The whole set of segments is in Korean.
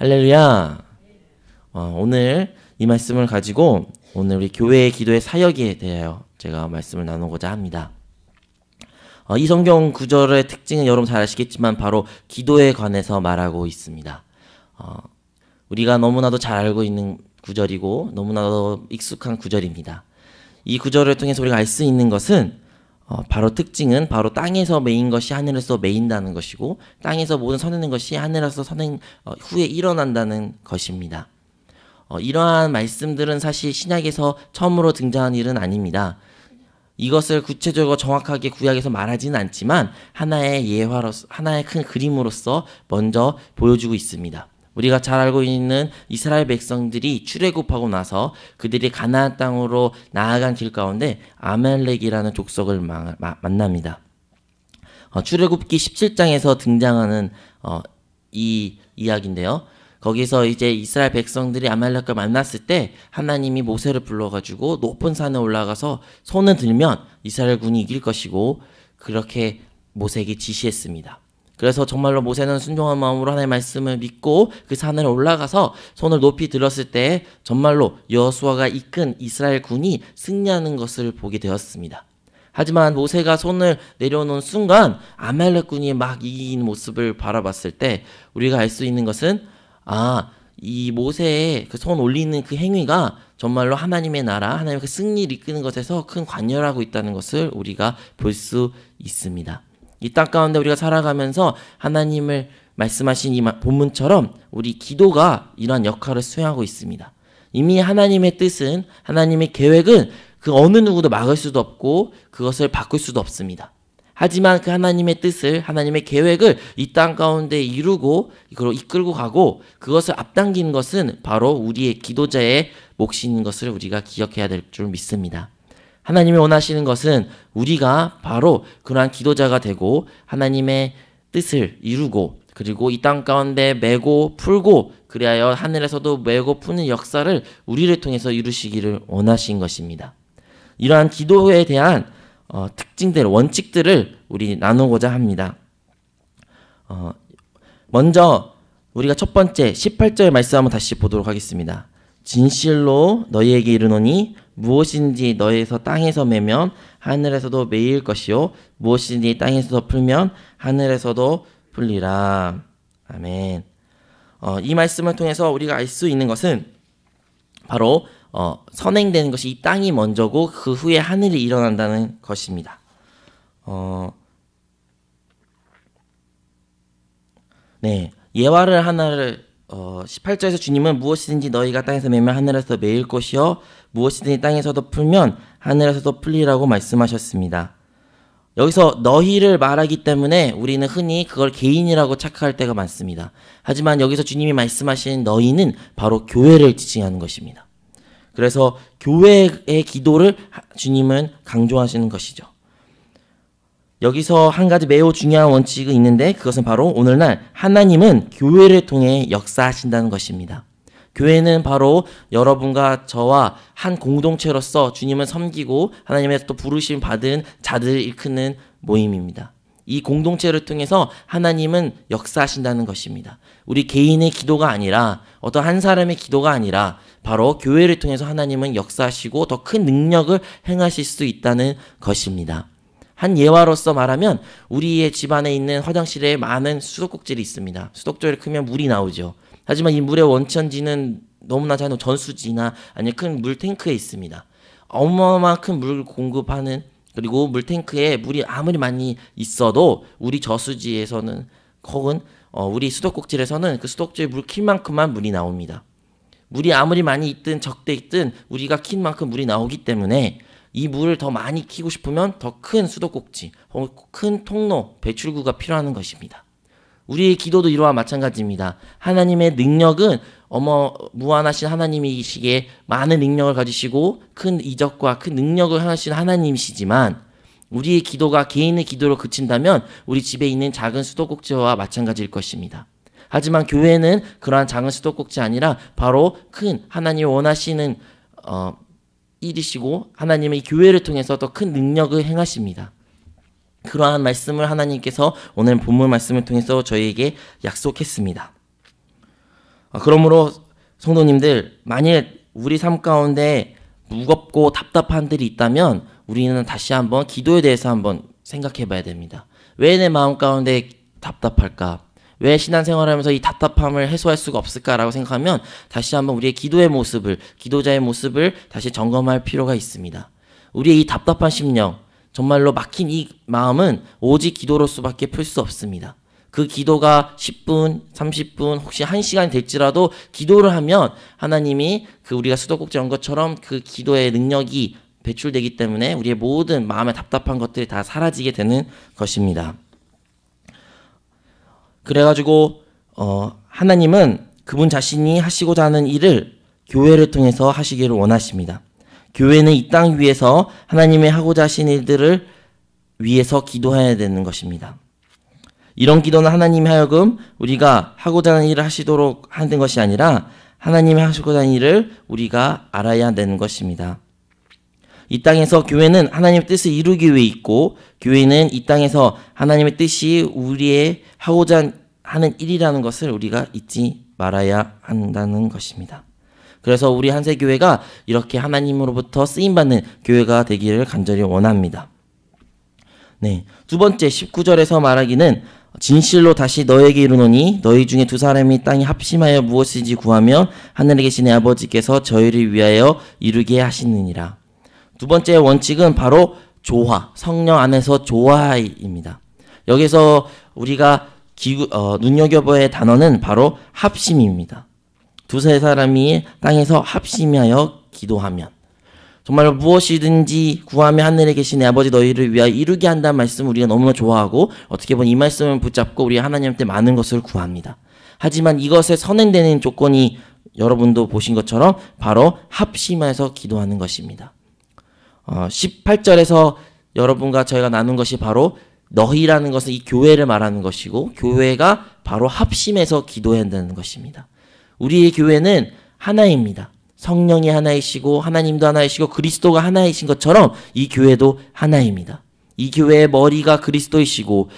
할렐루야. 오늘 이 말씀을 가지고 오늘 우리 교회의 기도의 사역에 대하여 제가 말씀을 나누고자 합니다. 이 성경 구절의 특징은 여러분 잘 아시겠지만 바로 기도에 관해서 말하고 있습니다. 우리가 너무나도 잘 알고 있는 구절이고 너무나도 익숙한 구절입니다. 이 구절을 통해서 우리가 알 수 있는 것은 바로 특징은 바로 땅에서 메인 것이 하늘에서 메인다는 것이고 땅에서 모든 선하는 것이 하늘에서 선행 후에 일어난다는 것입니다. 이러한 말씀들은 사실 신약에서 처음으로 등장한 일은 아닙니다. 이것을 구체적으로 정확하게 구약에서 말하지는 않지만 하나의 예화로서 하나의 큰 그림으로서 먼저 보여주고 있습니다. 우리가 잘 알고 있는 이스라엘 백성들이 출애굽하고 나서 그들이 가나안 땅으로 나아간 길 가운데 아말렉이라는 족속을 만납니다. 출애굽기 17장에서 등장하는 이 이야기인데요. 거기서 이제 이스라엘 백성들이 아말렉과 만났을 때 하나님이 모세를 불러가지고 높은 산에 올라가서 손을 들면 이스라엘 군이 이길 것이고 그렇게 모세에게 지시했습니다. 그래서 정말로 모세는 순종한 마음으로 하나님의 말씀을 믿고 그 산을 올라가서 손을 높이 들었을 때 정말로 여호수아가 이끈 이스라엘 군이 승리하는 것을 보게 되었습니다. 하지만 모세가 손을 내려놓은 순간 아말렉 군이 막 이기는 모습을 바라봤을 때 우리가 알 수 있는 것은 이 모세의 그 손 올리는 그 행위가 정말로 하나님의 나라, 하나님의 그 승리를 이끄는 것에서 큰 관여를 하고 있다는 것을 우리가 볼 수 있습니다. 이 땅 가운데 우리가 살아가면서 하나님을 말씀하신 이 본문처럼 우리 기도가 이러한 역할을 수행하고 있습니다. 이미 하나님의 뜻은, 하나님의 계획은 그 어느 누구도 막을 수도 없고 그것을 바꿀 수도 없습니다. 하지만 그 하나님의 뜻을, 하나님의 계획을 이 땅 가운데 이루고 그걸 이끌고 가고 그것을 앞당기는 것은 바로 우리의 기도자의 몫인 것을 우리가 기억해야 될 줄 믿습니다. 하나님이 원하시는 것은 우리가 바로 그러한 기도자가 되고 하나님의 뜻을 이루고 그리고 이 땅 가운데 메고 풀고 그리하여 하늘에서도 메고 푸는 역사를 우리를 통해서 이루시기를 원하신 것입니다. 이러한 기도에 대한 특징들, 원칙들을 우리 나누고자 합니다. 먼저 우리가 첫 번째 18절 말씀 한번 다시 보도록 하겠습니다. 진실로 너희에게 이르노니 무엇인지 너희에서 땅에서 매면 하늘에서도 매일 것이요 무엇인지 땅에서 풀면 하늘에서도 풀리라. 아멘. 이 말씀을 통해서 우리가 알 수 있는 것은 바로 선행되는 것이 이 땅이 먼저고 그 후에 하늘이 일어난다는 것입니다. 예화를 하나를 18절에서 주님은 무엇이든지 너희가 땅에서 매면 하늘에서 매일 것이요 무엇이든지 땅에서도 풀면 하늘에서도 풀리라고 말씀하셨습니다. 여기서 너희를 말하기 때문에 우리는 흔히 그걸 개인이라고 착각할 때가 많습니다. 하지만 여기서 주님이 말씀하신 너희는 바로 교회를 지칭하는 것입니다. 그래서 교회의 기도를 주님은 강조하시는 것이죠. 여기서 한 가지 매우 중요한 원칙이 있는데 그것은 바로 오늘날 하나님은 교회를 통해 역사하신다는 것입니다. 교회는 바로 여러분과 저와 한 공동체로서 주님을 섬기고 하나님의 또 부르심 받은 자들을 일컫는 모임입니다. 이 공동체를 통해서 하나님은 역사하신다는 것입니다. 우리 개인의 기도가 아니라 어떤 한 사람의 기도가 아니라 바로 교회를 통해서 하나님은 역사하시고 더 큰 능력을 행하실 수 있다는 것입니다. 한 예화로서 말하면 우리의 집안에 있는 화장실에 많은 수도꼭질이 있습니다. 수도꼭질이 크면 물이 나오죠. 하지만 이 물의 원천지는 너무나 작은 전수지나 아니면 큰 물탱크에 있습니다. 어마어마한 큰 물 공급하는 그리고 물탱크에 물이 아무리 많이 있어도 우리 저수지에서는 혹은 우리 수도꼭질에서는 그 수도꼭질 물 킨 만큼만 물이 나옵니다. 물이 아무리 많이 있든 적대 있든 우리가 킨 만큼 물이 나오기 때문에 이 물을 더 많이 키고 싶으면 더 큰 수도꼭지 혹은 큰 통로, 배출구가 필요한 것입니다. 우리의 기도도 이와 마찬가지입니다. 하나님의 능력은 무한하신 하나님이시기에 많은 능력을 가지시고 큰 이적과 큰 능력을 행하신 하나님이시지만 우리의 기도가 개인의 기도로 그친다면 우리 집에 있는 작은 수도꼭지와 마찬가지일 것입니다. 하지만 교회는 그러한 작은 수도꼭지 아니라 바로 큰 하나님이 원하시는 일이시고 하나님의 교회를 통해서 더 큰 능력을 행하십니다. 그러한 말씀을 하나님께서 오늘 본문 말씀을 통해서 저희에게 약속했습니다. 그러므로 성도님들, 만일 우리 삶 가운데 무겁고 답답한 일이 있다면 우리는 다시 한번 기도에 대해서 한번 생각해 봐야 됩니다. 왜 내 마음 가운데 답답할까? 왜 신앙생활하면서 이 답답함을 해소할 수가 없을까라고 생각하면 다시 한번 우리의 기도의 모습을, 기도자의 모습을 다시 점검할 필요가 있습니다. 우리의 이 답답한 심령, 정말로 막힌 이 마음은 오직 기도로서밖에 풀 수 없습니다. 그 기도가 10분, 30분, 혹시 1시간이 될지라도 기도를 하면 하나님이 우리가 수도꼭지 한 것처럼 그 기도의 능력이 배출되기 때문에 우리의 모든 마음의 답답한 것들이 다 사라지게 되는 것입니다. 그래가지고 하나님은 그분 자신이 하시고자 하는 일을 교회를 통해서 하시기를 원하십니다. 교회는 이 땅 위에서 하나님의 하고자 하신 일들을 위해서 기도해야 되는 것입니다. 이런 기도는 하나님이 하여금 우리가 하고자 하는 일을 하시도록 하는 것이 아니라 하나님이 하시고자 하는 일을 우리가 알아야 되는 것입니다. 이 땅에서 교회는 하나님의 뜻을 이루기 위해 있고, 교회는 이 땅에서 하나님의 뜻이 우리의 하고자 하는 일이라는 것을 우리가 잊지 말아야 한다는 것입니다. 그래서 우리 한세교회가 이렇게 하나님으로부터 쓰임받는 교회가 되기를 간절히 원합니다. 네, 두 번째 19절에서 말하기는 진실로 다시 너에게 이르노니 너희 중에 두 사람이 땅에 합심하여 무엇이든지 구하면 하늘에 계신 내 아버지께서 저희를 위하여 이루게 하시느니라. 두 번째 원칙은 바로 조화, 성령 안에서 조화입니다. 여기서 우리가 눈여겨봐야 할 단어는 바로 합심입니다. 두세 사람이 땅에서 합심하여 기도하면, 정말 무엇이든지 구하면 하늘에 계신 내 아버지 너희를 위하여 이루게 한다는 말씀을 우리가 너무나 좋아하고, 어떻게 보면 이 말씀을 붙잡고 우리 하나님한테 많은 것을 구합니다. 하지만 이것에 선행되는 조건이 여러분도 보신 것처럼 바로 합심해서 기도하는 것입니다. 18절에서 여러분과 저희가 나눈 것이 바로 너희라는 것은 이 교회를 말하는 것이고, 교회가 바로 합심해서 기도해야 한다는 것입니다. 우리의 교회는 하나입니다. 성령이 하나이시고 하나님도 하나이시고 그리스도가 하나이신 것처럼 이 교회도 하나입니다. 이 교회의 머리가 그리스도이시고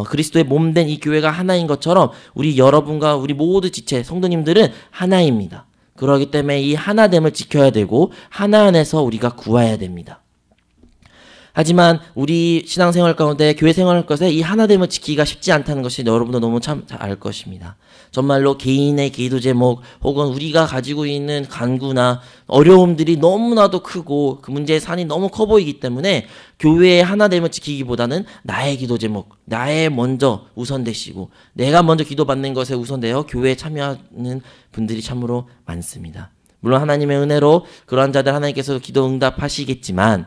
그리스도의 몸된 이 교회가 하나인 것처럼 우리 여러분과 우리 모두 지체 성도님들은 하나입니다. 그렇기 때문에 이 하나됨을 지켜야 되고 하나 안에서 우리가 구해야 됩니다. 하지만 우리 신앙생활 가운데 교회 생활할 것에 이 하나됨을 지키기가 쉽지 않다는 것이 여러분도 너무 참 잘 알 것입니다. 정말로 개인의 기도 제목 혹은 우리가 가지고 있는 간구나 어려움들이 너무나도 크고 그 문제의 산이 너무 커 보이기 때문에 교회의 하나됨을 지키기보다는 나의 기도 제목, 나의 먼저 우선되시고 내가 먼저 기도받는 것에 우선되어 교회에 참여하는 분들이 참으로 많습니다. 물론 하나님의 은혜로 그러한 자들 하나님께서 기도 응답하시겠지만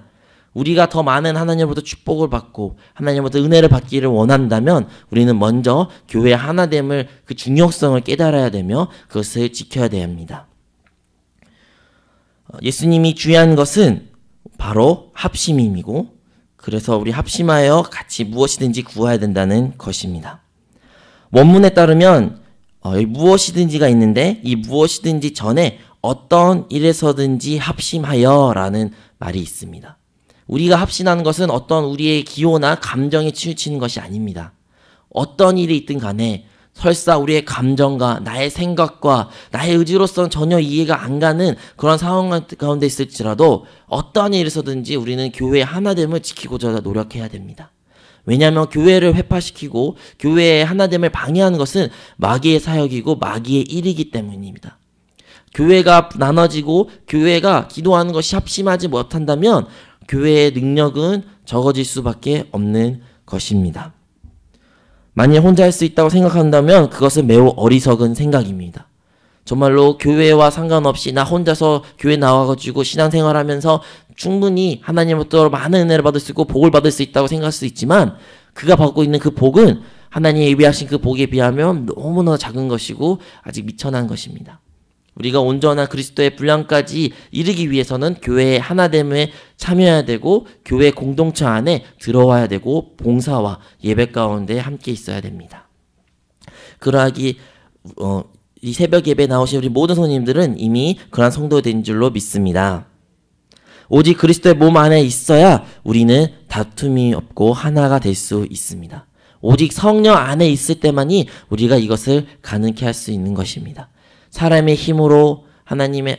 우리가 더 많은 하나님으로부터 축복을 받고 하나님으로부터 은혜를 받기를 원한다면 우리는 먼저 교회의 하나됨을 그 중요성을 깨달아야 되며 그것을 지켜야 됩니다. 예수님이 주의한 것은 바로 합심임이고 그래서 우리 합심하여 같이 무엇이든지 구해야 된다는 것입니다. 원문에 따르면 무엇이든지가 있는데 이 무엇이든지 전에 어떤 일에서든지 합심하여 라는 말이 있습니다. 우리가 합심하는 것은 어떤 우리의 기호나 감정에 치우치는 것이 아닙니다. 어떤 일이 있든 간에 설사 우리의 감정과 나의 생각과 나의 의지로서는 전혀 이해가 안 가는 그런 상황 가운데 있을지라도 어떤 일에서든지 우리는 교회의 하나됨을 지키고자 노력해야 됩니다. 왜냐하면 교회를 회파시키고 교회의 하나됨을 방해하는 것은 마귀의 사역이고 마귀의 일이기 때문입니다. 교회가 나눠지고 교회가 기도하는 것이 합심하지 못한다면 교회의 능력은 적어질 수밖에 없는 것입니다. 만일 혼자 할 수 있다고 생각한다면 그것은 매우 어리석은 생각입니다. 정말로 교회와 상관없이 나 혼자서 교회 나와가지고 신앙생활하면서 충분히 하나님으로부터 많은 은혜를 받을 수 있고 복을 받을 수 있다고 생각할 수 있지만 그가 받고 있는 그 복은 하나님이 예비하신 그 복에 비하면 너무나 작은 것이고 아직 미천한 것입니다. 우리가 온전한 그리스도의 분량까지 이르기 위해서는 교회의 하나됨에 참여해야 되고 교회 공동체 안에 들어와야 되고 봉사와 예배 가운데 함께 있어야 됩니다. 그러하기 이 새벽 예배에 나오신 우리 모든 성도님들은 이미 그러한 성도된 줄로 믿습니다. 오직 그리스도의 몸 안에 있어야 우리는 다툼이 없고 하나가 될 수 있습니다. 오직 성령 안에 있을 때만이 우리가 이것을 가능케 할 수 있는 것입니다. 사람의 힘으로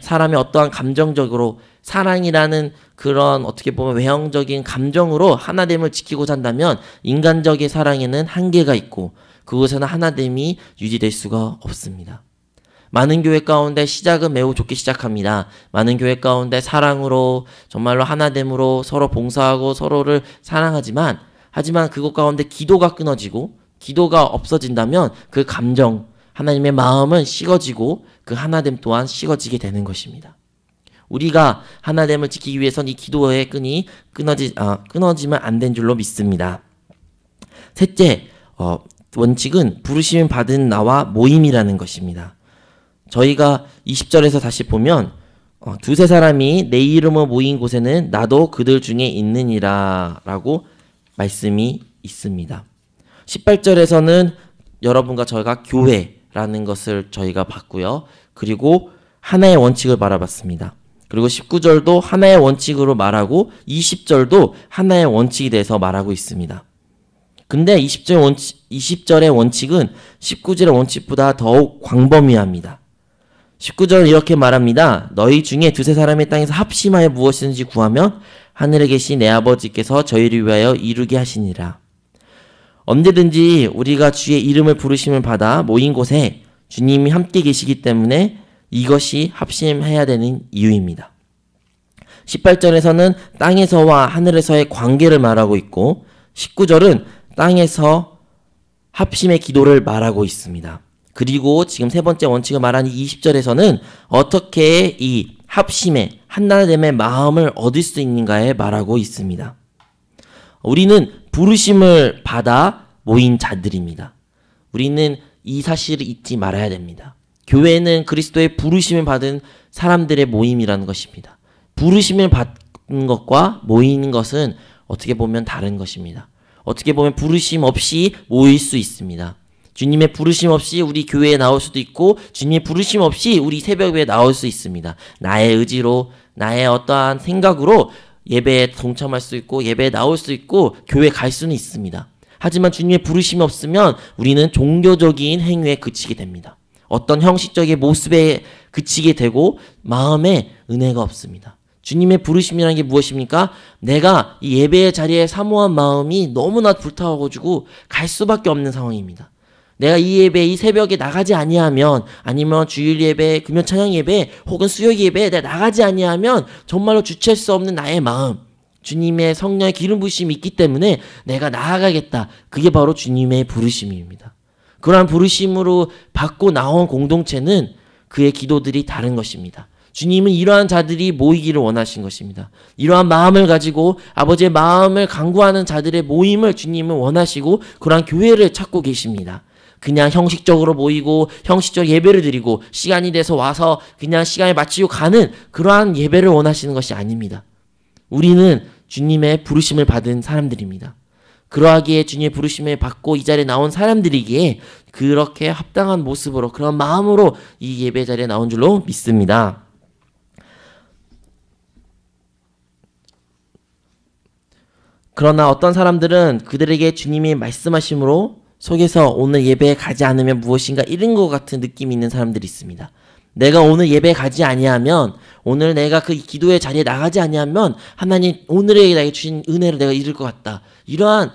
사람의 어떠한 감정적으로 사랑이라는 그런 어떻게 보면 외형적인 감정으로 하나됨을 지키고자 한다면 인간적인 사랑에는 한계가 있고 그곳에는 하나됨이 유지될 수가 없습니다. 많은 교회 가운데 시작은 매우 좋게 시작합니다. 많은 교회 가운데 사랑으로 정말로 하나됨으로 서로 봉사하고 서로를 사랑하지만 그것 가운데 기도가 끊어지고 기도가 없어진다면 그 감정, 하나님의 마음은 식어지고 그 하나됨 또한 식어지게 되는 것입니다. 우리가 하나됨을 지키기 위해서는 이 기도의 끈이 끊어지면 안 된 줄로 믿습니다. 셋째, 원칙은 부르심 받은 나와 모임이라는 것입니다. 저희가 20절에서 다시 보면 두세 사람이 내 이름으로 모인 곳에는 나도 그들 중에 있느니라 라고 말씀이 있습니다. 18절에서는 여러분과 저희가 교회라는 것을 저희가 봤고요. 그리고 하나의 원칙을 바라봤습니다. 그리고 19절도 하나의 원칙으로 말하고 20절도 하나의 원칙에 대해서 말하고 있습니다. 근데 20절의 원칙은 19절의 원칙보다 더욱 광범위합니다. 19절은 이렇게 말합니다. 너희 중에 두세 사람의 땅에서 합심하여 무엇이든지 구하면 하늘에 계신 내 아버지께서 저희를 위하여 이루게 하시니라. 언제든지 우리가 주의 이름을 부르심을 받아 모인 곳에 주님이 함께 계시기 때문에 이것이 합심해야 되는 이유입니다. 18절에서는 땅에서와 하늘에서의 관계를 말하고 있고 19절은 땅에서 합심의 기도를 말하고 있습니다. 그리고 지금 세 번째 원칙을 말하는 20절에서는 어떻게 이 합심의 하나됨의 마음을 얻을 수 있는가에 말하고 있습니다. 우리는 부르심을 받아 모인 자들입니다. 우리는 이 사실을 잊지 말아야 됩니다. 교회는 그리스도의 부르심을 받은 사람들의 모임이라는 것입니다. 부르심을 받는 것과 모이는 것은 어떻게 보면 다른 것입니다. 어떻게 보면 부르심 없이 모일 수 있습니다. 주님의 부르심 없이 우리 교회에 나올 수도 있고 주님의 부르심 없이 우리 새벽에 나올 수 있습니다. 나의 의지로 나의 어떠한 생각으로 예배에 동참할 수 있고 예배에 나올 수 있고 교회에 갈 수는 있습니다. 하지만 주님의 부르심이 없으면 우리는 종교적인 행위에 그치게 됩니다. 어떤 형식적인 모습에 그치게 되고 마음에 은혜가 없습니다. 주님의 부르심이라는 게 무엇입니까? 내가 이 예배의 자리에 사모한 마음이 너무나 불타가지고 갈 수밖에 없는 상황입니다. 내가 이 예배, 이 새벽에 나가지 아니하면 아니면 주일 예배, 금요 찬양 예배 혹은 수요 예배에 내가 나가지 아니하면 정말로 주체할 수 없는 나의 마음, 주님의 성령의 기름 부으심이 있기 때문에 내가 나아가겠다. 그게 바로 주님의 부르심입니다. 그러한 부르심으로 받고 나온 공동체는 그의 기도들이 다른 것입니다. 주님은 이러한 자들이 모이기를 원하신 것입니다. 이러한 마음을 가지고 아버지의 마음을 간구하는 자들의 모임을 주님은 원하시고 그러한 교회를 찾고 계십니다. 그냥 형식적으로 모이고 형식적 예배를 드리고 시간이 돼서 와서 그냥 시간에 맞추고 가는 그러한 예배를 원하시는 것이 아닙니다. 우리는 주님의 부르심을 받은 사람들입니다. 그러하기에 주님의 부르심을 받고 이 자리에 나온 사람들이기에 그렇게 합당한 모습으로 그런 마음으로 이 예배 자리에 나온 줄로 믿습니다. 그러나 어떤 사람들은 그들에게 주님이 말씀하심으로 속에서 오늘 예배에 가지 않으면 무엇인가 잃은 것 같은 느낌이 있는 사람들이 있습니다. 내가 오늘 예배에 가지 아니하면 오늘 내가 그 기도의 자리에 나가지 아니하면 하나님 오늘에 나에게 주신 은혜를 내가 잃을 것 같다. 이러한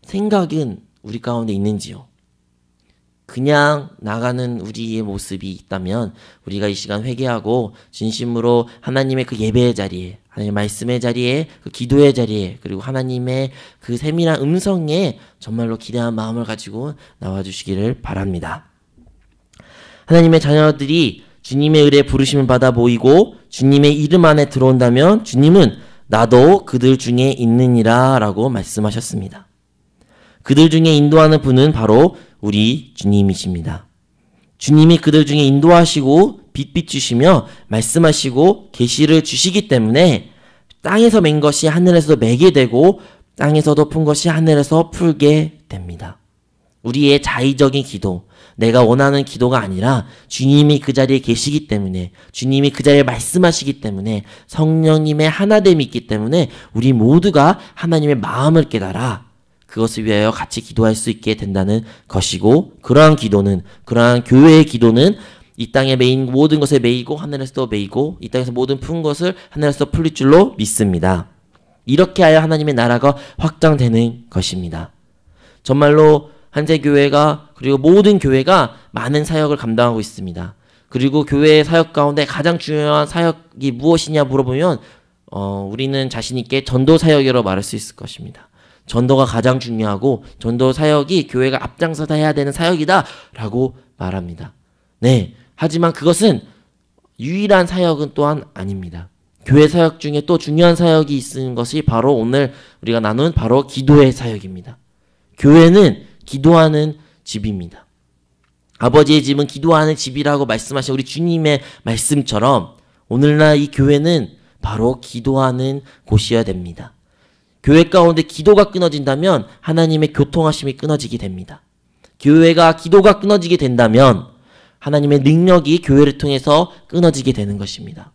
생각은 우리 가운데 있는지요? 그냥 나가는 우리의 모습이 있다면 우리가 이 시간 회개하고 진심으로 하나님의 그 예배의 자리에 하나님의 말씀의 자리에 그 기도의 자리에 그리고 하나님의 그 세밀한 음성에 정말로 기대한 마음을 가지고 나와주시기를 바랍니다. 하나님의 자녀들이 주님의 의뢰에 부르심을 받아 모이고 주님의 이름 안에 들어온다면 주님은 나도 그들 중에 있느니라 라고 말씀하셨습니다. 그들 중에 인도하는 분은 바로 우리 주님이십니다. 주님이 그들 중에 인도하시고 빛 주시며 말씀하시고 계시를 주시기 때문에 땅에서 맨 것이 하늘에서도 매게 되고 땅에서도 푼 것이 하늘에서 풀게 됩니다. 우리의 자의적인 기도, 내가 원하는 기도가 아니라 주님이 그 자리에 계시기 때문에 주님이 그 자리에 말씀하시기 때문에 성령님의 하나됨이 있기 때문에 우리 모두가 하나님의 마음을 깨달아 그것을 위하여 같이 기도할 수 있게 된다는 것이고, 그러한 기도는, 그러한 교회의 기도는 이 땅에 매인 모든 것에 매이고 하늘에서도 매이고 이 땅에서 모든 푼 것을 하늘에서 풀릴 줄로 믿습니다. 이렇게 하여 하나님의 나라가 확장되는 것입니다. 정말로 한세교회가 그리고 모든 교회가 많은 사역을 감당하고 있습니다. 그리고 교회의 사역 가운데 가장 중요한 사역이 무엇이냐 물어보면 우리는 자신 있게 전도 사역이라고 말할 수 있을 것입니다. 전도가 가장 중요하고 전도 사역이 교회가 앞장서서 해야 되는 사역이다 라고 말합니다. 네, 하지만 그것은 유일한 사역은 또한 아닙니다. 교회 사역 중에 또 중요한 사역이 있는 것이 바로 오늘 우리가 나눈 바로 기도의 사역입니다. 교회는 기도하는 집입니다. 아버지의 집은 기도하는 집이라고 말씀하신 우리 주님의 말씀처럼 오늘날 이 교회는 바로 기도하는 곳이어야 됩니다. 교회 가운데 기도가 끊어진다면 하나님의 교통하심이 끊어지게 됩니다. 교회가 기도가 끊어지게 된다면 하나님의 능력이 교회를 통해서 끊어지게 되는 것입니다.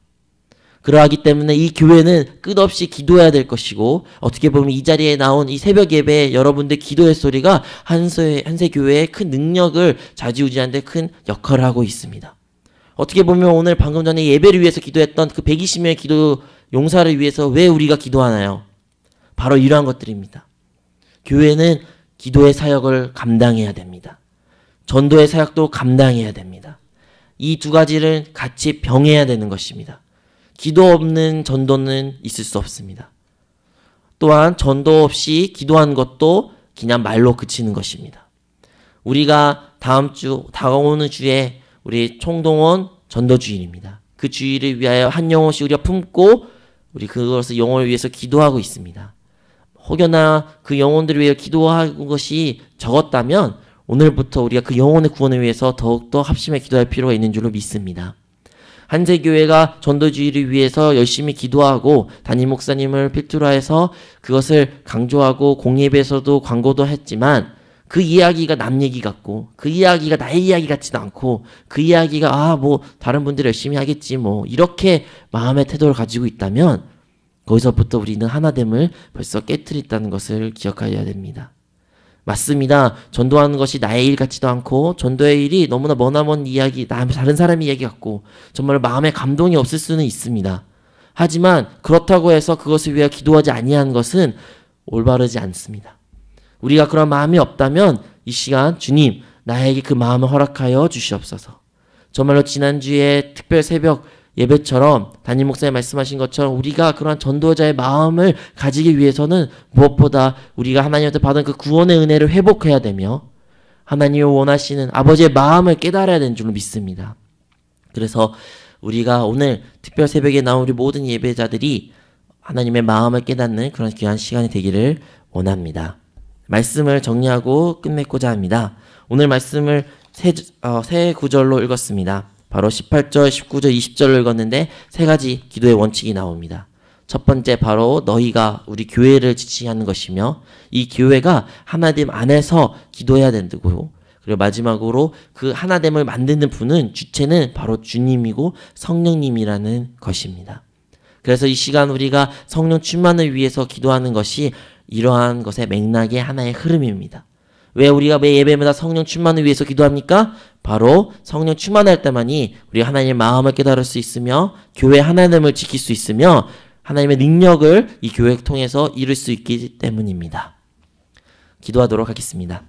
그러하기 때문에 이 교회는 끝없이 기도해야 될 것이고 어떻게 보면 이 자리에 나온 이 새벽 예배에 여러분들 기도의 소리가 한세교회의 큰 능력을 좌지우지하는 데 큰 역할을 하고 있습니다. 어떻게 보면 오늘 방금 전에 예배를 위해서 기도했던 그 120명의 기도 용사를 위해서 왜 우리가 기도하나요? 바로 이러한 것들입니다. 교회는 기도의 사역을 감당해야 됩니다. 전도의 사역도 감당해야 됩니다. 이 두 가지를 같이 병해야 되는 것입니다. 기도 없는 전도는 있을 수 없습니다. 또한 전도 없이 기도한 것도 그냥 말로 그치는 것입니다. 우리가 다가오는 주에 우리 총동원 전도주일입니다. 그 주일을 위하여 한 영혼씩 우리가 품고 우리 그것을 영혼을 위해서 기도하고 있습니다. 혹여나 그 영혼들을 위해 기도하는 것이 적었다면 오늘부터 우리가 그 영혼의 구원을 위해서 더욱더 합심해 기도할 필요가 있는 줄로 믿습니다. 한세교회가 전도주의를 위해서 열심히 기도하고 담임 목사님을 필두로 해서 그것을 강조하고 공예배에서도 광고도 했지만 그 이야기가 남 얘기 같고 그 이야기가 나의 이야기 같지도 않고 그 이야기가 다른 분들이 열심히 하겠지 이렇게 마음의 태도를 가지고 있다면 거기서부터 우리는 하나됨을 벌써 깨트렸다는 것을 기억해야 됩니다. 맞습니다. 전도하는 것이 나의 일 같지도 않고 전도의 일이 너무나 머나먼 이야기, 다른 사람의 이야기 같고 정말 마음에 감동이 없을 수는 있습니다. 하지만 그렇다고 해서 그것을 위해 기도하지 아니하는 것은 올바르지 않습니다. 우리가 그런 마음이 없다면 이 시간 주님 나에게 그 마음을 허락하여 주시옵소서. 정말로 지난주에 특별 새벽 예배처럼 담임 목사님 말씀하신 것처럼 우리가 그러한 전도자의 마음을 가지기 위해서는 무엇보다 우리가 하나님한테 받은 그 구원의 은혜를 회복해야 되며 하나님이 원하시는 아버지의 마음을 깨달아야 되는 줄로 믿습니다. 그래서 우리가 오늘 특별 새벽에 나온 우리 모든 예배자들이 하나님의 마음을 깨닫는 그런 귀한 시간이 되기를 원합니다. 말씀을 정리하고 끝맺고자 합니다. 오늘 말씀을 세 구절로 읽었습니다. 바로 18절, 19절, 20절을 읽었는데 세 가지 기도의 원칙이 나옵니다. 첫 번째 바로 너희가 우리 교회를 지칭하는 것이며 이 교회가 하나됨 안에서 기도해야 된다고요. 그리고 마지막으로 그 하나됨을 만드는 분은 주체는 바로 주님이고 성령님이라는 것입니다. 그래서 이 시간 우리가 성령 충만을 위해서 기도하는 것이 이러한 것의 맥락의 하나의 흐름입니다. 왜 우리가 매 예배마다 성령 충만을 위해서 기도합니까? 바로 성령 충만할 때만이 우리가 하나님의 마음을 깨달을 수 있으며 교회 하나됨을 지킬 수 있으며 하나님의 능력을 이 교회를 통해서 이룰 수 있기 때문입니다. 기도하도록 하겠습니다.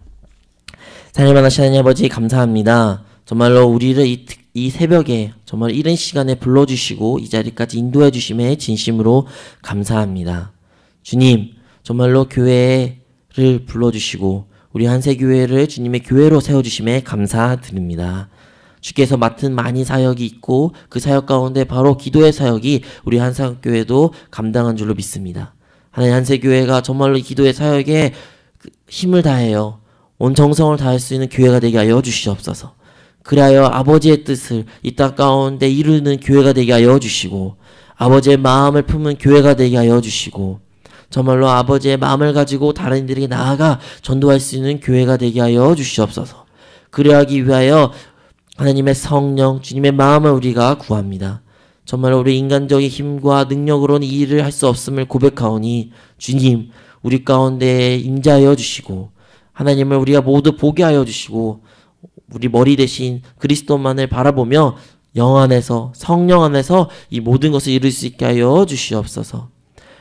하나님 하나님 아버지 감사합니다. 정말로 우리를 이 새벽에 정말 이른 시간에 불러주시고 이 자리까지 인도해 주심에 진심으로 감사합니다. 주님 정말로 교회를 불러주시고 우리 한세교회를 주님의 교회로 세워주심에 감사드립니다. 주께서 맡은 많이 사역이 있고 그 사역 가운데 바로 기도의 사역이 우리 한세교회도 감당한 줄로 믿습니다. 하나님 한세교회가 정말로 이 기도의 사역에 힘을 다해요. 온 정성을 다할 수 있는 교회가 되게 하여 주시옵소서. 그리하여 아버지의 뜻을 이 땅 가운데 이루는 교회가 되게 하여 주시고 아버지의 마음을 품은 교회가 되게 하여 주시고 정말로 아버지의 마음을 가지고 다른 이들에게 나아가 전도할 수 있는 교회가 되게 하여 주시옵소서. 그리하기 위하여 하나님의 성령, 주님의 마음을 우리가 구합니다. 정말 우리 인간적인 힘과 능력으로는 이 일을 할 수 없음을 고백하오니 주님, 우리 가운데 임재하여 주시고 하나님을 우리가 모두 보게 하여 주시고 우리 머리 대신 그리스도만을 바라보며 영 안에서 성령 안에서 이 모든 것을 이룰 수 있게 하여 주시옵소서.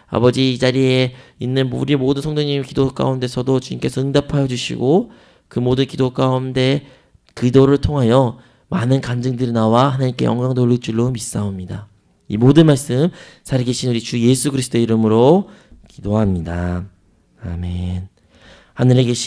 아버지, 이 자리에 있는 우리 모든 성도님 기도 가운데서도 주님께서 응답하여 주시고 그 모든 기도 가운데 기도를 통하여 많은 간증들이 나와 하나님께 영광 돌릴 줄로 믿사옵니다. 이 모든 말씀 살아계신 우리 주 예수 그리스도의 이름으로 기도합니다. 아멘. 하늘에 계신